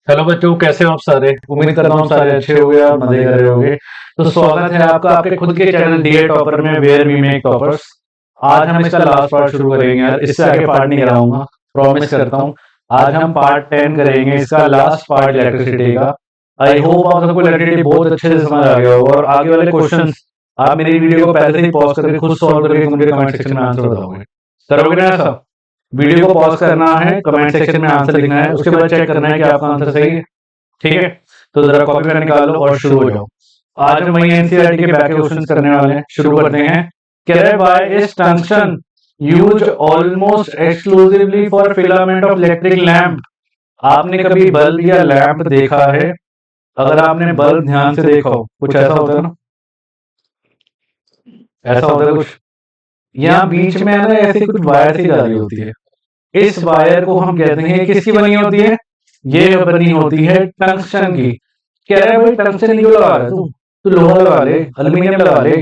Hello बच्चों, कैसे हो आप सारे? उम्मीद करता हूँ आप सारे अच्छे होंगे और मजे कर रहे होंगे। तो स्वागत है आपका आपके खुद के चैनल डीए टॉपर में, वेयर वी मेक टॉपर्स। आज हम इसका लास्ट पार्ट शुरू करेंगे यार, इससे आगे पार्ट नहीं कराऊंगा, प्रॉमिस करता हूँ। आज हम पार्ट 10 करेंगे, इसका लास्ट पार्ट इलेक्ट्रिसिटी का। आई होप आप सबको इलेक्ट्रिसिटी बहुत अच्छे से समझ आ गया होगा और आगे वाले क्वेश्चन आप मेरी वीडियो को पहले से ही पॉज करके खुद सॉल्व करके मुझे कमेंट सेक्शन में आंसर बताओगे। करोगे ना ऐसा? वीडियो को पॉज करना है, कमेंट सेक्शन में आंसर लिखना है, उसके बाद चेक करना है कि आपका आंसर सही है। ठीक है, तो जरा कॉपी पेन निकाल लो और शुरू हो जाओ। आज हम वही एनसीईआरटी के बैक क्वेश्चन करने वाले हैं। शुरू करते हैं। कह रहे by is tungsten use almost exclusively for filament of electric lamp. आपने कभी बल्ब या लैंप देखा है? अगर आपने बल्ब ध्यान से देखा हो, कुछ ऐसा होता है ना, ऐसा होता है कुछ। यहाँ बीच में है ना ऐसी कुछ वायर सी डाली होती है। इस वायर को हम कहते हैं, किसकी बनी होती है? ये बनी होती है टंक्शन की। कह रहा है भाई टंक्शन क्यों लगा रहा है तू लोहा लगा ले, एल्यूमिनियम लगा ले,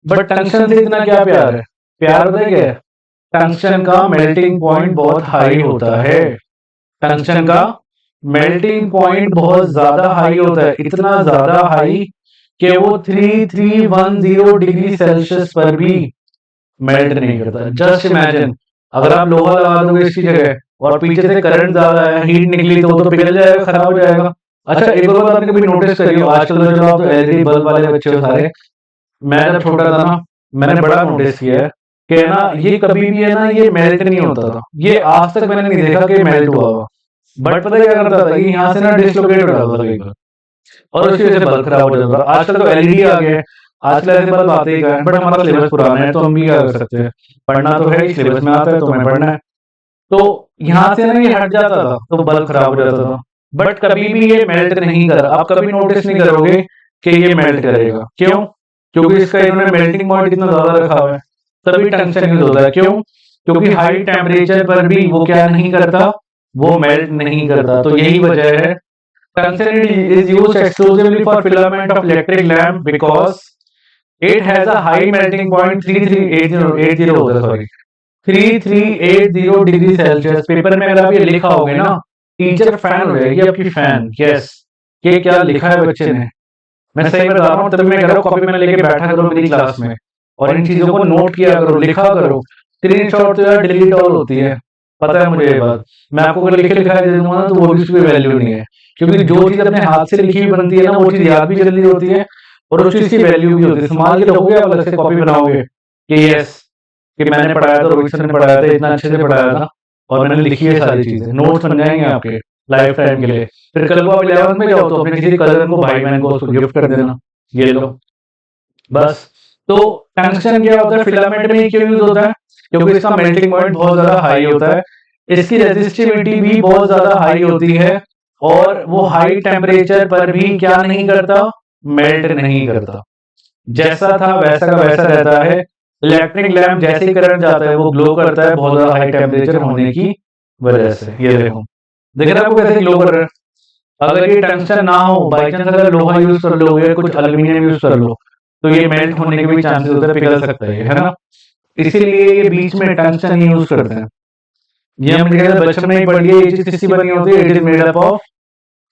बट टंक्शन से इतना क्या प्यार है? प्यार होता है क्या है? टंक्शन का मेल्टिंग पॉइंट बहुत हाई होता है। टंक्शन का मेल्टिंग पॉइंट बहुत ज्यादा हाई होता है, इतना ज्यादा हाई कि वो 3310 डिग्री सेल्सियस पर भी मेल्ट नहीं करता। जस्ट इमेजिन, अगर आप लोहा लगा दोगे इसकी जगह और पीछे से करंट ज्यादा है, हीट निकली तो वो तो पिघल जाएगा, खराब हो जाएगा। अच्छा, एक और बात आपने कभी नोटिस करी हो, आजकल तो आप एलईडी बल्ब वाले बच्चे हो सारे, मैं जब छोटा था ना, मैंने बड़ा नोटिस किया है कि ना ये कभी भी है ना ये मेल्ट नहीं होता था। ये आज तक मैंने नहीं देखा कि मेल्ट हुआ हुआ। बट पता है क्या करता था, ये यहाँ से ना डिसलोकेट हो जाता था कई बार और उसकी वजह से बल्ब खराब हो जाता था। आजकल तो एलईडी आ गए, आजकल ऐसे बल्ब आते ही गए, बट हमारा सिलेबस पुराना है तो हम भी क्या कर सकते हैं, पढ़ना तो है, सिलेबस में आता है तो हमें पढ़ना है। तो यहाँ से ना ये हट जाता था तो बल्ब खराब हो जाता था, बट कभी भी ये मेल्ट नहीं कर, आप कभी नोटिस नहीं करोगे कि ये मेल्ट करेगा। क्यों? क्योंकि इसका इन्होंने मेल्टिंग पॉइंट इतना ज्यादा रखा हुआ है, तभी टंक्शन यूज होता है। क्यों? क्योंकि हाई टेम्परेचर पर भी वो क्या नहीं करता, वो मेल्ट नहीं करता। तो यही वजह है tungsten is used exclusively for filament of electric lamp because it has a high melting point 3380 होता है, सॉरी 3380 डिग्री सेल्सियस। पेपर में अगर आप ये लिखा होगे ना, टीचर फैन हो जाएगी आपकी, फैन। यस, ये क्या लिखा है बच्चे ने, मैं सही बता रहा हूँ। तभी मैं कह रहा हूँ कॉपी में लेके बैठा करो मेरी क्लास में और इन चीजों को नोट किया करो, लिखा करो। स्क्रीनशॉट तो यार डिलीट ऑल होती है, पता है मुझे ये बात। मैं आपको अगर लिखे लिखा दे दूंगा ना तो वो भी उसकी वैल्यू नहीं है, क्योंकि जो चीज अपने हाथ से लिखी हुई बनती है ना वो चीज याद भी जल्दी होती है और उस चीज की वैल्यू भी होती है। संभाल के रखोगे, आप अलग से कॉपी बनाओगे कि यस, कि मैंने पढ़ाया था, रोहित सर ने पढ़ाया था, इतना अच्छे से पढ़ाया था और मैंने लिखी है सारी चीजें, नोट्स बन जाएंगे आपके लाइफ टाइम के लिए। फिर कल को आप 11th में जाओ तो अपने किसी कजन को, भाई बहन को उसको गिफ्ट कर देना, ये लो बस। तो टंक्शन क्या होता है, फिलामेंट में क्यों यूज होता है? क्योंकि इसका मेल्टिंग पॉइंट बहुत ज्यादा हाई होता है, इसकी रेजिस्टिविटी भी बहुत ज्यादा हाई होती है और वो हाई टेम्परेचर पर भी क्या नहीं करता, मेल्ट नहीं करता। जैसा था वैसा का वैसा रहता है। इलेक्ट्रिक लैंप जैसे ही करंट जाता है वो ग्लो करता है बहुत ज्यादा हाई टेम्परेचर होने की वजह से। ये देखो, देख रहे हैं आपको कैसे ग्लो कर रहा है। अगर ये टंक्शन ना हो, बाई चांस अगर लोहा यूज कर लो या कुछ एल्यूमिनियम यूज कर लो तो ये मेल्ट होने के भी चांसेस होते हैं, पिघल सकता है ना। इसीलिए ये बीच में टंक्शन यूज करते हैं। ये हम बचपन में ही पढ़ी है, ये चीज किसकी बनी होती है, it is made up of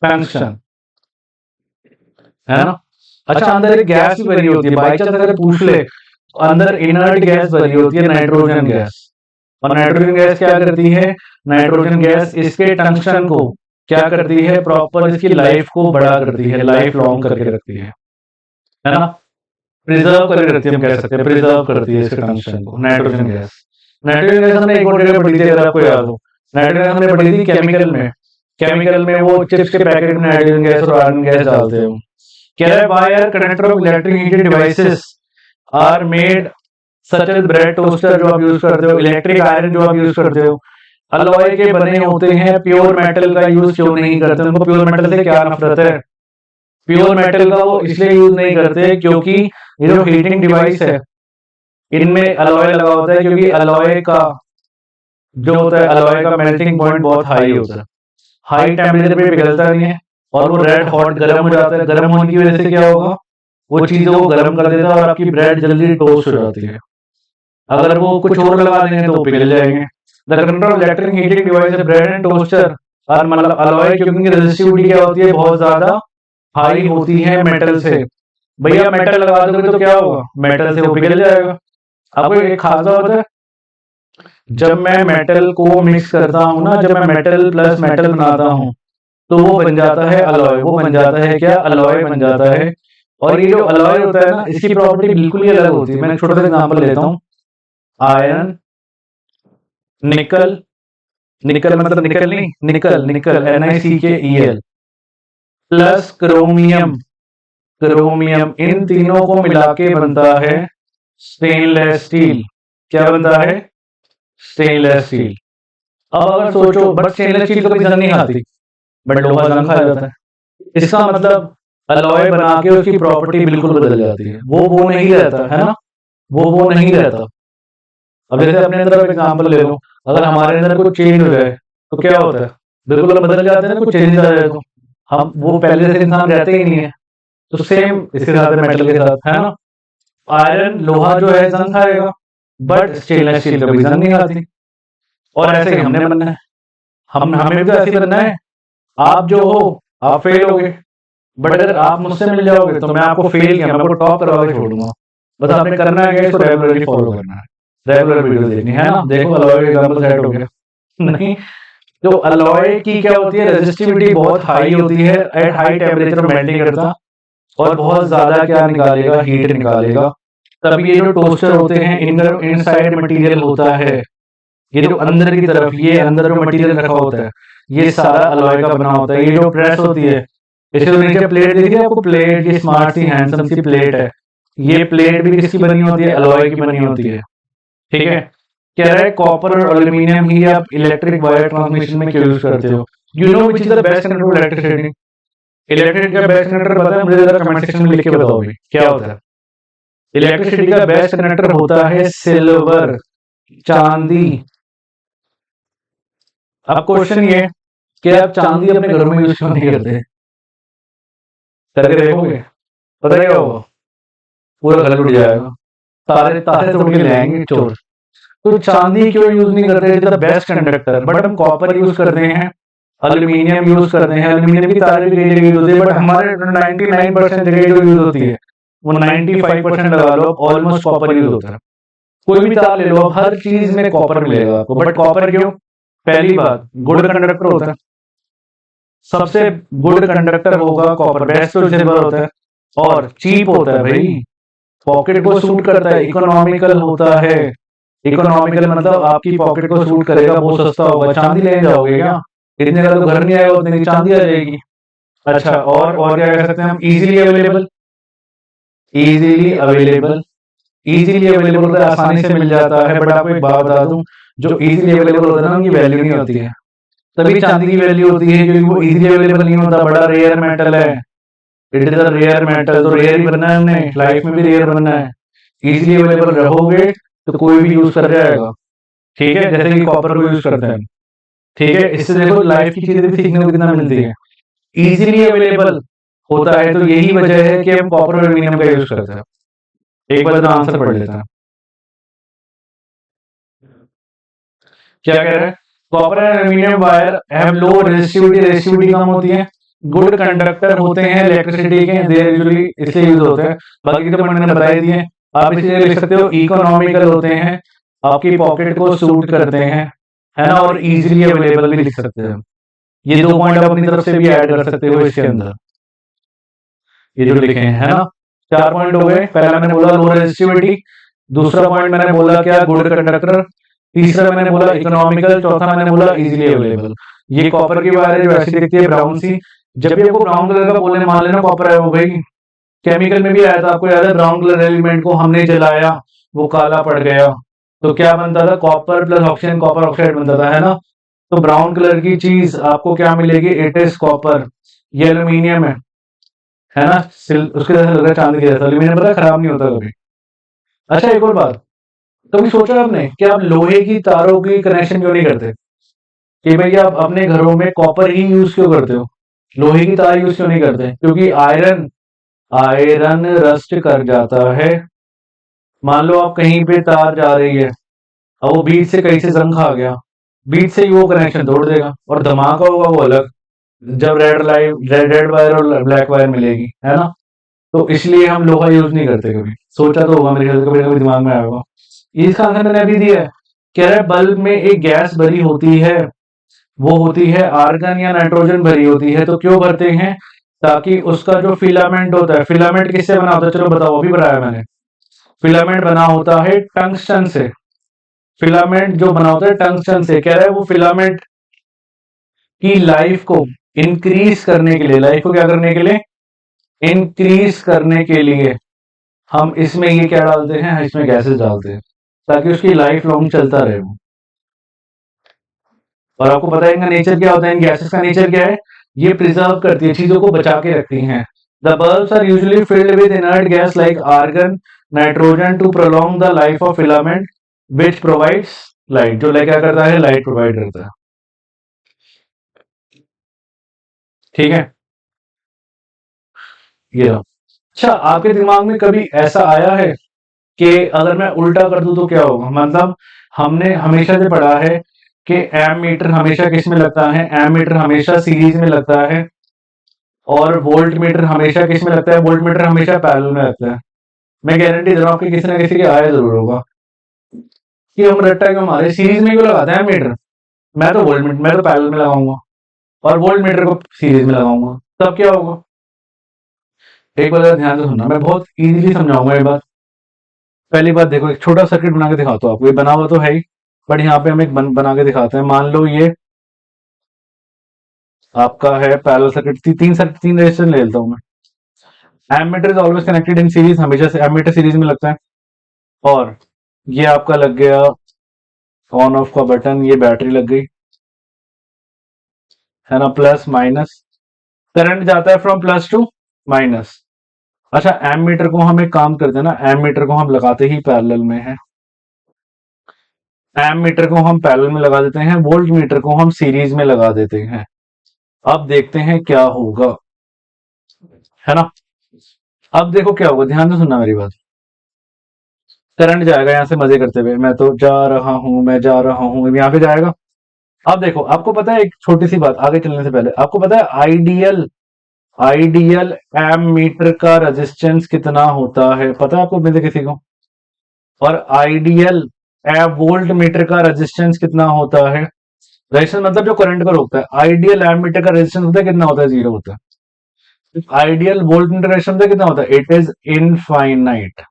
tungsten, है ना। अच्छा, अंदर एक गैस भी भरी होती है, बाई चांस अगर पूछ ले, अंदर इनर्ट गैस भरी होती है, नाइट्रोजन गैस। और नाइट्रोजन गैस क्या करती है, नाइट्रोजन गैस इसके टंक्शन को क्या करती है, प्रॉपर इसकी लाइफ को बड़ा करती है, लाइफ लॉन्ग करके रखती है ना, प्रिजर्व करके रखती है, हम कह सकते हैं प्रिजर्व करती है इसके टंक्शन को, नाइट्रोजन गैस। नाइट्रोजन गैस हमने एक और जगह पढ़ी थी, अगर आपको याद हो, नाइट्रोजन गैस हमने पढ़ी थी केमिकल में। केमिकल में वो चिप्स के पैकेट में नाइट्रोजन गैस और आर्गन गैस डालते हैं। कह रहा है wire connector of electric heated devices are made such as bread toaster जो आप यूज करते हो, इलेक्ट्रिक आयरन जो आप यूज करते हो, अलॉय के बने होते हैं, प्योर मेटल का यूज क्यों नहीं करते? उनको प्योर मेटल से क्या नफरत है? प्योर मेटल का वो इसलिए यूज नहीं करते क्योंकि ये जो हीटिंग डिवाइस है इनमें अलॉय लगा होता है, क्योंकि अलॉय का जो होता है, अलॉय का मेल्टिंग पॉइंट बहुत हाई होता है, हाई टेम्परेचर पे पिघलता नहीं है और वो रेड हॉट गर्म हो जाता है। गर्म होने की वजह से क्या होगा, वो चीजों को गर्म कर देता है और आपकी ब्रेड जल्दी टोस्ट हो जाती है। अगर वो कुछ और लगा देंगे तो पिघल जाएंगे। The control electric heating device bread and toaster और मतलब अलॉय क्योंकि रेजिस्टिविटी क्या होती है, बहुत ज्यादा हाई होती है मेटल से। भैया मेटल लगा दोगे तो क्या होगा, मेटल से वो पिघल जाएगा। आपको एक खास बात है, जब मैं मेटल को मिक्स करता हूँ ना, जब मैं मेटल प्लस मेटल बनाता हूँ तो वो बन जाता है अलॉय। वो बन जाता है क्या, अलॉय बन जाता है। और ये जो अलॉय होता है ना, इसकी प्रॉपर्टी बिल्कुल ही अलग होती है। मैं एक छोटा सा एग्जांपल लेता हूँ। आयरन, निकल, निकल मतलब निकल नहीं, निकल, निकल NiCkEl प्लस क्रोमियम, क्रोमियम, इन तीनों को मिला के बनता है स्टेनलेस स्टील। क्या बनता है, स्टेनलेस स्टील। अब अगर सोचो, बट स्टेनलेस स्टील कभी जंग नहीं खाती, बट लोहा जंग खा जाता है। इसका मतलब अलॉय बना के उसकी प्रॉपर्टी बिल्कुल बदल जाती है। वो नहीं रहता है ना, वो नहीं रहता। अब जैसे अपने अंदर एग्जाम्पल ले लो, अगर हमारे अंदर कुछ चेंज हो जाए तो क्या होता है, बिल्कुल हम बदल जाते हैं ना, कुछ चेंज आ जाए तो हम वो पहले से इंसान रहते ही नहीं है। तो सेम इसके साथ है, मेटल के साथ, है ना। आयरन, लोहा जो है जंग खाएगा, बट स्टेनलेस स्टील कभी जंग नहीं खाती। और ऐसे ही हमने बनना है, हम हमें भी तो ऐसे ही बनना है। आप जो हो, आप फेल हो गए, बट अगर आप मुझसे मिल जाओगे तो मैं आपको फेल किया, मैं आपको टॉप करवा के छोड़ूंगा। बस आपने करना है, इसको रेगुलरली फॉलो करना है, रेगुलर वीडियो देखनी है ना। देखो अलॉय एग्जांपल सेट हो गया नहीं। तो अलॉय की क्या होती है, रेजिस्टिविटी बहुत हाई होती है, एट हाई टेम्परेचर मेल्टिंग करता, और बहुत ज्यादा क्या निकालेगा, हीट निकालेगा। तब ये जो टोस्टर होते हैं, इनर इनसाइड मटेरियल होता है, ये जो अंदर की तरफ, ये अंदर जो मटेरियल रखा होता है, ये सारा अलॉय का बना होता है। ये जो प्रेस होती है, इसके तो नीचे प्लेट दिख रही है आपको, प्लेट, ये स्मार्ट सी हैंडसम सी प्लेट है। ये प्लेट भी किसकी बनी होती है, अलॉय की बनी होती है। ठीक है। कह रहा है कॉपर और एल्यूमिनियम ही आप इलेक्ट्रिक वायर ट्रांसमिशन में क्यों यूज करते हो। You know which is the best conductor of electricity. Electricity का बेस्ट कंडक्टर पता है मुझे, जरा कमेंट सेक्शन में लिख के बताओ भाई क्या होता है। इलेक्ट्रिसिटी का बेस्ट कंडक्टर होता है सिल्वर, चांदी। अब क्वेश्चन ये कि आप चांदी अपने घरों में यूज क्यों नहीं करते, करके देखोगे, पता क्या होगा, पूरा घर उड़ जाएगा, तारे तारे तोड़ के ले आएंगे चोर। तो चांदी क्यों यूज नहीं करते, is the best conductor. But हम कॉपर यूज करते हैं, एल्यूमिनियम यूज करते हैं। एल्यूमिनियम की तारे भी कई जगह यूज होती है, बट हमारे 99% जगह जो यूज होती है वो 95% लगा लो, ऑलमोस्ट कॉपर यूज होता है। कोई भी तार ले लो, अब हर चीज में कॉपर मिलेगा आपको। बट कॉपर क्यों, पहली बात गुड कंडक्टर होता है, सबसे गुड कंडक्टर होगा कॉपर, बेस्ट तो सिल्वर होता है, और चीप होता है भाई, पॉकेट को सूट करता है, इकोनॉमिकल होता है। इकोनॉमिकल मतलब आपकी पॉकेट को सूट करेगा, बहुत सस्ता होगा। चांदी लेने जाओगे क्या, इतने का तो घर नहीं आएगा, उतने की चांदी आ जाएगी। अच्छा, और क्या कह सकते हैं हम, easily available, easily available, easily available होता है, आसानी से मिल जाता है। बट आपको एक बात बता दूं, जो इजीली अवेलेबल होता है ना, उनकी वैल्यू नहीं होती है। तभी चांदी की वैल्यू होती है, क्योंकि वो इजीली अवेलेबल नहीं होता, बड़ा रेयर मेटल है। It is a rare metal, तो रेयर ही बनना है हमने, लाइफ में भी रेयर बनना है। इजीली अवेलेबल रहोगे तो कोई भी यूज कर जाएगा। ठीक है, जैसे कि कॉपर को यूज करते हैं। ठीक है, इससे देखो लाइफ की चीजें भी सीखने को कितना मिलती है। इजीली अवेलेबल होता है, तो यही वजह है कि हम कॉपर और एल्यूमिनियम का यूज करते हैं। एक बार आंसर पढ़ लेता है, क्या कह रहे हैं, copper and aluminium wire have low resistivity, resistivity कम होती है, गुड कंडक्टर होते हैं इलेक्ट्रिसिटी के, दे यूजुअली इसलिए यूज होते हैं। बाकी तो मैंने बता ही दिए। आप इसे लिख सकते हो, इकोनॉमिकल होते हैं, आपकी पॉकेट को सूट करते हैं, है ना, और इजीली अवेलेबल भी लिख सकते हैं। ये 2 पॉइंट आप अपनी तरफ से भी ऐड कर सकते हो इसके अंदर, ये जो लिखे हैं, है ना। 4 पॉइंट हो गए। पहला मैंने बोला लो रेजिस्टिविटी, दूसरा पॉइंट मैंने बोला क्या, गुड कंडक्टर, तीसरा मैंने बोला इकोनॉमिकल, चौथा मैंने बोला इजीली अवेलेबल। ये कॉपर की वायर है जो ऐसी दिखती है, ब्राउन सी। जब भी आपको ब्राउन कलर का बोलने, मान लेना कॉपर है वो भाई, केमिकल में भी आया था, आपको याद है, ब्राउन कलर एलिमेंट को हमने जलाया, वो काला पड़ गया, तो क्या बनता था, copper plus oxygen, copper oxide बनता था, है ना। तो ब्राउन कलर की चीज आपको क्या मिलेगी, इट इज कॉपर। ये एल्यूमिनियम है ना, उसके जैसा लग रहा है चांदी के जैसा, एल्यूमिनियम पता है खराब नहीं होता कभी। अच्छा, एक और बात, कभी सोचा आपने कि आप लोहे की तारों की कनेक्शन क्यों नहीं करते, कि भाई आप अपने घरों में कॉपर ही यूज क्यों करते हो, लोहे की तार यूज क्यों नहीं करते। क्योंकि आयरन, आयरन रस्ट कर जाता है। मान लो आप कहीं पे तार जा रही है, अब वो बीच से कहीं से जंग खा गया, बीच से ही वो कनेक्शन तोड़ देगा, और धमाका होगा वो अलग, जब रेड लाइट रेड वायर और ब्लैक वायर मिलेगी, है ना। तो इसलिए हम लोहा यूज नहीं करते कभी। सोचा तो होगा मेरे ख्याल से, कभी ना कभी दिमाग में आया होगा। इसका आंसर मैंने अभी दिया है। कह रहा है बल्ब में एक गैस भरी होती है, वो होती है आर्गन या नाइट्रोजन भरी होती है, तो क्यों भरते हैं? ताकि उसका जो फिलामेंट होता है, फिलामेंट किससे बना होता है, चलो बताओ, अभी बताया मैंने। फिलामेंट बना होता है टंगस्टन से। फिलामेंट जो बना होता है टंगस्टन से, कह रहा है वो फिलामेंट की लाइफ को इंक्रीज करने के लिए, लाइफ को क्या करने के लिए? इंक्रीज करने के लिए हम इसमें ये क्या डालते हैं, इसमें गैसेस डालते हैं, ताकि उसकी लाइफ लॉन्ग चलता रहे वो। और आपको पता है इनका नेचर क्या होता है, इन गैसेस का नेचर क्या है? ये प्रिजर्व करती है, चीजों को बचा के रखती हैं। The bulbs are usually filled with inert gas like argon, nitrogen to prolong the life of filament which provides light. जो क्या करता है? लाइट प्रोवाइड करता है। ठीक है, ये रहा। अच्छा, आपके दिमाग में कभी ऐसा आया है कि अगर मैं उल्टा कर दूं तो क्या होगा? मतलब हमने हमेशा से पढ़ा है कि एम मीटर हमेशा किस में लगता है? एम मीटर हमेशा सीरीज में लगता है। और वोल्ट मीटर हमेशा किस में लगता है? वोल्ट मीटर हमेशा पैरेलल में लगता है। मैं गारंटी दे रहा हूँ आपके किसी ना किसी के आया जरूर होगा कि हम रट्टा क्यों मारे, सीरीज में क्यों लगाते हैं मीटर? मैं तो पैरेलल में लगाऊंगा, और वोल्ट मीटर को सीरीज में लगाऊंगा, तब क्या होगा? एक बार ध्यान से सुनना, मैं बहुत इजीली समझाऊंगा ये बात। पहली बात देखो, एक छोटा सर्किट बना के दिखाता हूँ आपको। ये बना हुआ तो है ही, बट यहाँ पे हम एक बना के दिखाते हैं। मान लो ये आपका है पैरेलल सर्किट, तीन रेजिस्टेंस ले लेता हूँ मैं। Ammeter is always connected in series, हमेशा से एमीटर सीरीज में लगता है। और ये आपका लग गया ऑन ऑफ का बटन, ये बैटरी लग गई, है ना, प्लस माइनस। करंट जाता है फ्रॉम प्लस टू माइनस। अच्छा, एम मीटर को हम एक काम करते हैं ना, एम मीटर को हम लगाते ही पैरेलल में है। एम मीटर को हम पैरेलल में लगा देते हैं, वोल्ट मीटर को हम सीरीज में लगा देते हैं। अब देखते हैं क्या होगा, है ना। अब देखो क्या होगा, ध्यान से सुनना मेरी बात। करंट जाएगा यहाँ से मजे करते हुए, मैं तो जा रहा हूं, मैं जा रहा हूं, यहाँ पे जाएगा। अब देखो, आपको पता है एक छोटी सी बात आगे चलने से पहले, आपको पता है आइडियल आइडियल एम मीटर का रेजिस्टेंस कितना होता है? पता है आपको में से किसी को? और आइडियल वोल्ट मीटर का रेजिस्टेंस कितना होता है? रेजिस्टेंस मतलब जो करंट को रोकता है। आइडियल एम मीटर का रेजिस्टेंस होता है कितना होता है? जीरो होता है। आइडियल वोल्ट मीटर रेजिस्टेंस कितना होता है? It is infinite.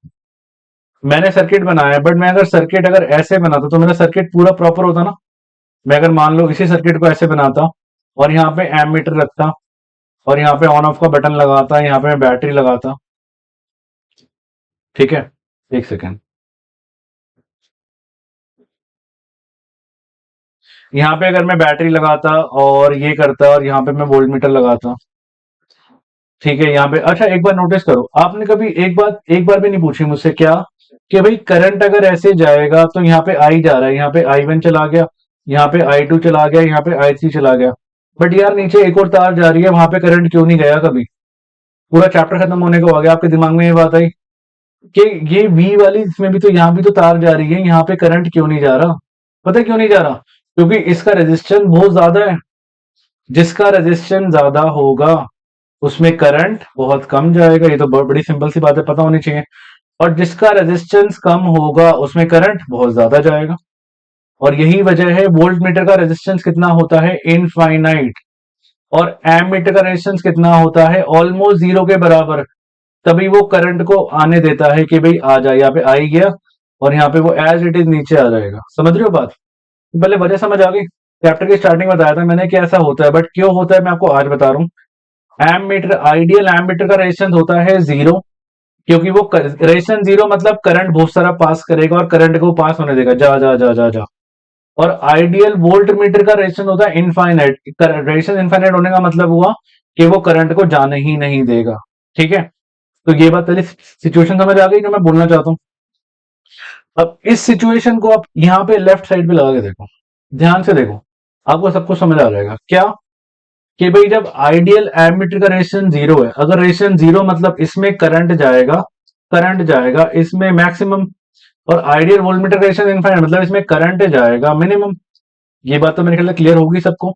मैंने सर्किट बनाया, बट मैं अगर सर्किट अगर ऐसे बनाता तो मेरा सर्किट पूरा प्रॉपर होता ना। मैं अगर मान लो इसी सर्किट को ऐसे बनाता, और यहाँ पे एम मीटर रखता, और यहाँ पे ऑन ऑफ का बटन लगाता, यहाँ पे मैं बैटरी लगाता। ठीक है, एक सेकेंड। यहाँ पे अगर मैं बैटरी लगाता और ये करता, और यहाँ पे मैं वोल्ट मीटर लगाता, ठीक है, यहाँ पे। अच्छा, एक बार नोटिस करो, आपने कभी एक बार भी नहीं पूछी मुझसे क्या, कि भाई करंट अगर ऐसे जाएगा तो यहाँ पे आई जा रहा है, यहाँ पे आई वन चला गया, यहाँ पे आई टू चला गया, यहाँ पे आई थ्री चला गया, बट यार नीचे एक और तार जा रही है, वहां पे करंट क्यों नहीं गया कभी? पूरा चैप्टर खत्म होने को आ गया, आपके दिमाग में ये बात आई कि ये वी वाली, इसमें भी तो, यहाँ भी तो तार जा रही है, यहाँ पे करंट क्यों नहीं जा रहा? पता है क्यों नहीं जा रहा? क्योंकि इसका रेजिस्टेंस बहुत ज्यादा है। जिसका रेजिस्टेंस ज्यादा होगा उसमें करंट बहुत कम जाएगा, ये तो बड़ी सिंपल सी बात है, पता होनी चाहिए। और जिसका रेजिस्टेंस कम होगा उसमें करंट बहुत ज्यादा जाएगा। और यही वजह है वोल्ट मीटर का रेजिस्टेंस कितना होता है? इनफाइनाइट। और एम मीटर का रेजिस्टेंस कितना होता है? ऑलमोस्ट जीरो के बराबर। तभी वो करंट को आने देता है कि भाई आ जाए, यहाँ पे आ ही गया, और यहाँ पे वो एज इट इज नीचे आ जाएगा। समझ रहे हो बात? पहले वजह समझ आ गई। चैप्टर की स्टार्टिंग बताया था मैंने कि ऐसा होता है, बट क्यों होता है मैं आपको आज बता रहा हूँ। Ammeter, ideal ammeter का रेजिस्टेंस होता है जीरो, क्योंकि वो रेजिस्टेंस जीरो मतलब करंट बहुत सारा पास करेगा और करंट को पास होने देगा, जा जा जा जा जा। और आइडियल वोल्ट मीटर का रेजिस्टेंस होता है इनफाइनाइट। रेजिस्टेंस इनफाइनाइट होने का मतलब हुआ कि वो करंट को जाने ही नहीं देगा। ठीक है, तो ये बात पहले सिचुएशन समझ आ गई जो मैं बोलना चाहता हूँ। अब इस सिचुएशन को आप यहाँ पे लेफ्ट साइड पे लगा के देखो, ध्यान से देखो, आपको सब कुछ समझ आ जाएगा। क्या? कि भाई जब आइडियल एमीटर का रेजिस्टेंस जीरो है, अगर रेजिस्टेंस जीरो मतलब इसमें करंट जाएगा इसमें मैक्सिमम। और आइडियल वोल्टमीटर का रेजिस्टेंस इनफाइनाइट मतलब इसमें करंट जाएगा मिनिमम। ये बात तो मेरे ख्याल से क्लियर होगी सबको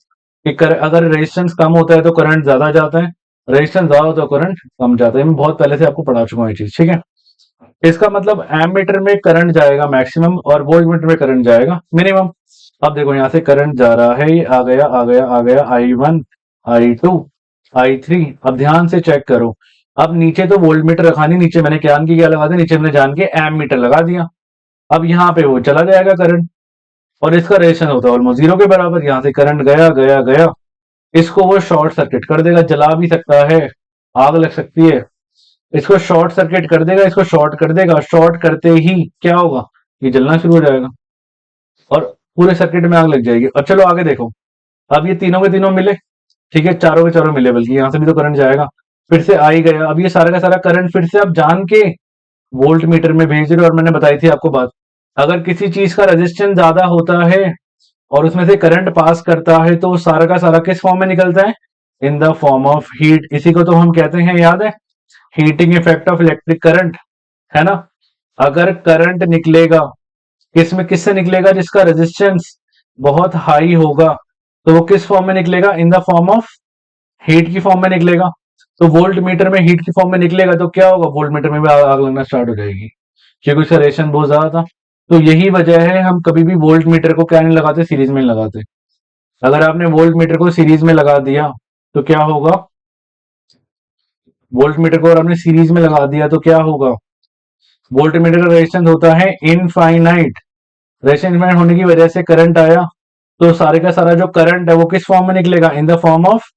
कि अगर रेजिस्टेंस कम होता है तो करंट ज्यादा जाता है, रेजिस्टेंस ज्यादा होता है तो करंट कम जाता है। मैं बहुत पहले से आपको पढ़ा चुका हूँ ये चीज, ठीक है। इसका मतलब एमीटर में करंट जाएगा मैक्सिमम और वोल्ट मीटर में करंट जाएगा मिनिमम। अब देखो यहाँ से करंट जा रहा है, ये आ गया आ गया आ गया, I1, I2, I3। अब ध्यान से चेक करो, अब नीचे तो वोल्ट मीटर रखा नहीं, नीचे मैंने जान के क्या लगा दिया, नीचे मैंने जान के एम मीटर लगा दिया। अब यहाँ पे वो चला जाएगा करंट, और इसका रेजिस्टेंस होता है ऑलमोस्ट जीरो के बराबर। यहाँ से करंट गया गया गया, इसको वो शॉर्ट सर्किट कर देगा, जला भी सकता है, आग लग सकती है। इसको शॉर्ट सर्किट कर देगा, इसको शॉर्ट कर देगा, शॉर्ट करते ही क्या होगा, ये जलना शुरू हो जाएगा और पूरे सर्किट में आग लग जाएगी। और चलो आगे देखो, अब ये तीनों के तीनों मिले, ठीक है, चारों के चारों मिले, बल्कि यहां से भी तो करंट जाएगा, फिर से आ ही गया। अब ये सारा का सारा करंट फिर से आप जान के वोल्ट मीटर में भेज रहे हो। और मैंने बताई थी आपको बात, अगर किसी चीज का रेजिस्टेंस ज्यादा होता है और उसमें से करंट पास करता है तो वो सारा का सारा किस फॉर्म में निकलता है, in the form of heat. इसी को तो हम कहते हैं, याद है, heating effect of electric current, है ना। अगर करंट निकलेगा किस में, किससे निकलेगा, जिसका रेजिस्टेंस बहुत हाई होगा, तो वो किस फॉर्म में निकलेगा, in the form of heat की फॉर्म में निकलेगा। तो वोल्ट मीटर में हीट की फॉर्म में निकलेगा तो क्या होगा, वोल्ट मीटर में भी आग लगना स्टार्ट हो जाएगी, क्योंकि उसका रेशन बहुत ज्यादा था। तो यही वजह है हम कभी भी वोल्ट मीटर को क्या नहीं लगाते, सीरीज में नहीं लगाते। अगर आपने वोल्ट मीटर को सीरीज में लगा दिया तो क्या होगा, वोल्ट मीटर को अगर आपने सीरीज में लगा दिया तो क्या होगा, वोल्ट मीटर का रेजिस्टेंस होता है इनफाइनाइट। रेजिस्टेंस इनफाइनाइट होने की वजह से करंट आया, तो सारे का सारा जो करंट है वो किस फॉर्म में निकलेगा, in the form of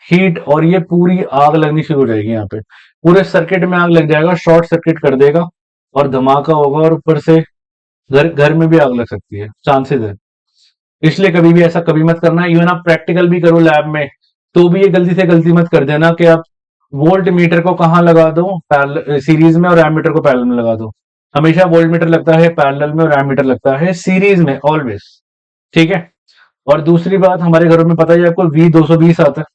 heat. और ये पूरी आग लगनी शुरू हो जाएगी, यहाँ पे पूरे सर्किट में आग लग जाएगा, शॉर्ट सर्किट कर देगा और धमाका होगा, और ऊपर से घर घर में भी आग लग सकती है, चांसेस है। इसलिए कभी भी ऐसा कभी मत करना। इवन आप प्रैक्टिकल भी करो लैब में, तो भी ये गलती से गलती मत कर देना कि आप वोल्ट मीटर को कहाँ लगा दो, सीरीज में, और एमीटर को पैरेलल में लगा दो। हमेशा वोल्ट मीटर लगता है पैरेलल में और एमीटर लगता है सीरीज में, ऑलवेज, ठीक है। और दूसरी बात, हमारे घरों में पता है आपको V220 आता है,